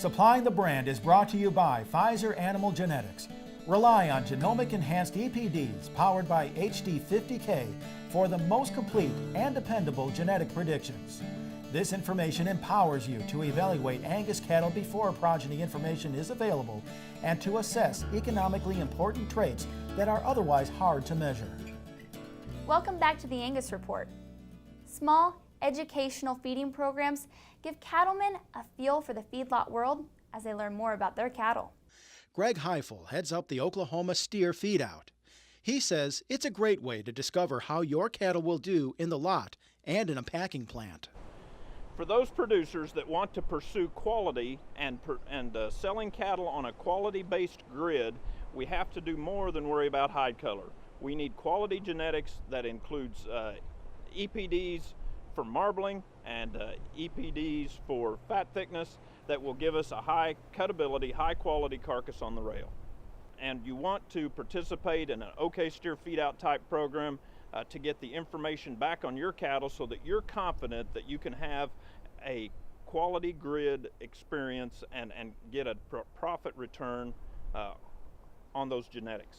Supplying the brand is brought to you by Pfizer Animal Genetics. Rely on genomic enhanced EPDs powered by HD50K for the most complete and dependable genetic predictions. This information empowers you to evaluate Angus cattle before progeny information is available and to assess economically important traits that are otherwise hard to measure. Welcome back to the Angus Report. Small, educational feeding programs give cattlemen a feel for the feedlot world as they learn more about their cattle. Greg Highfill heads up the Oklahoma steer feedout. He says it's a great way to discover how your cattle will do in the lot and in a packing plant. For those producers that want to pursue quality and selling cattle on a quality-based grid, we have to do more than worry about hide color. We need quality genetics that includes EPDs for marbling and EPDs for fat thickness that will give us a high cutability, high quality carcass on the rail. And you want to participate in an OK Steer feedout type program to get the information back on your cattle so that you're confident that you can have a quality grid experience and get a profit return on those genetics.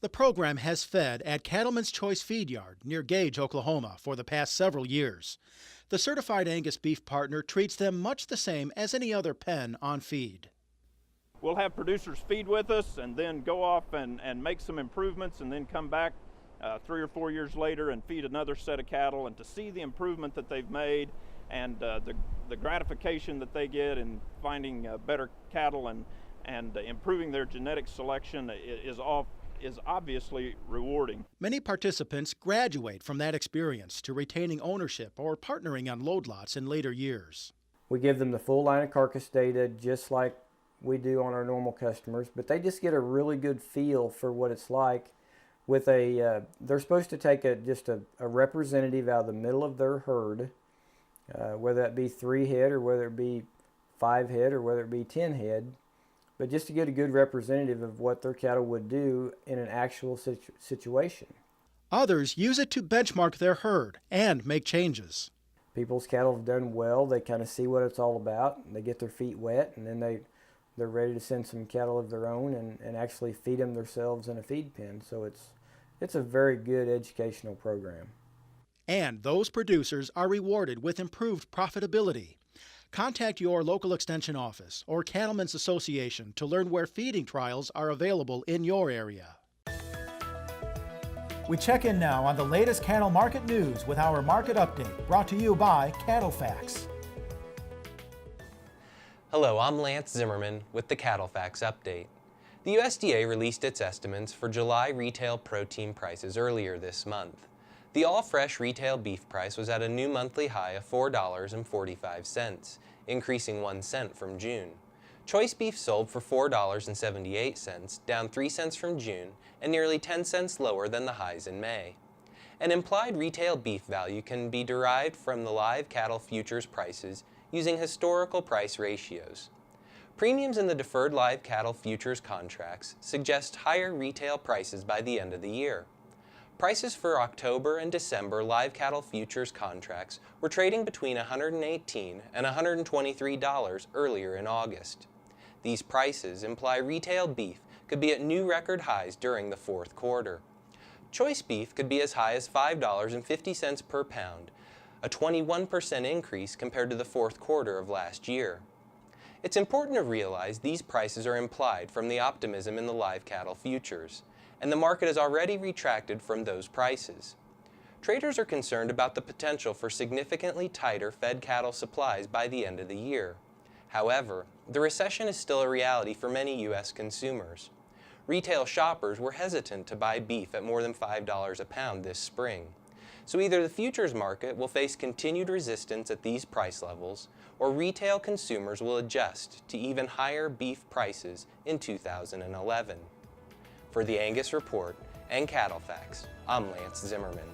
The program has fed at Cattleman's Choice Feed Yard near Gage, Oklahoma for the past several years. The certified Angus beef partner treats them much the same as any other pen on feed. We'll have producers feed with us and then go off and make some improvements and then come back 3 or 4 years later and feed another set of cattle, and to see the improvement that they've made and the gratification that they get in finding better cattle and improving their genetic selection is obviously rewarding. Many participants graduate from that experience to retaining ownership or partnering on load lots in later years. We give them the full line of carcass data just like we do on our normal customers, but they just get a really good feel for what it's like with they're supposed to take just a representative out of the middle of their herd, whether that be 3 head or whether it be 5 head or whether it be 10 head, but just to get a good representative of what their cattle would do in an actual situation. Others use it to benchmark their herd and make changes. People's cattle have done well. They kind of see what it's all about. They get their feet wet, and then they're ready to send some cattle of their own and actually feed them themselves in a feed pen. So it's a very good educational program. And those producers are rewarded with improved profitability. Contact your local extension office or Cattlemen's Association to learn where feeding trials are available in your area. We check in now on the latest cattle market news with our market update, brought to you by CattleFax. Hello, I'm Lance Zimmerman with the CattleFax update. The USDA released its estimates for July retail protein prices earlier this month. The all-fresh retail beef price was at a new monthly high of $4.45, increasing 1 cent from June. Choice beef sold for $4.78, down 3 cents from June, and nearly 10 cents lower than the highs in May. An implied retail beef value can be derived from the live cattle futures prices using historical price ratios. Premiums in the deferred live cattle futures contracts suggest higher retail prices by the end of the year. Prices for October and December live cattle futures contracts were trading between $118 and $123 earlier in August. These prices imply retail beef could be at new record highs during the fourth quarter. Choice beef could be as high as $5.50 per pound, a 21% increase compared to the fourth quarter of last year. It's important to realize these prices are implied from the optimism in the live cattle futures, and the market has already retracted from those prices. Traders are concerned about the potential for significantly tighter fed cattle supplies by the end of the year. However, the recession is still a reality for many U.S. consumers. Retail shoppers were hesitant to buy beef at more than $5 a pound this spring. So either the futures market will face continued resistance at these price levels, or retail consumers will adjust to even higher beef prices in 2011. For the Angus Report and CattleFax, I'm Lance Zimmerman.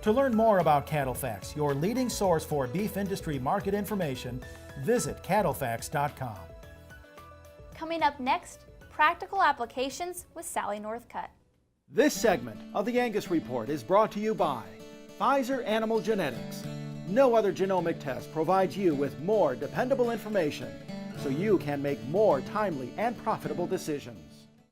To learn more about CattleFax, your leading source for beef industry market information, visit CattleFax.com. Coming up next, practical applications with Sally Northcutt. This segment of the Angus Report is brought to you by Pfizer Animal Genetics. No other genomic test provides you with more dependable information so you can make more timely and profitable decisions.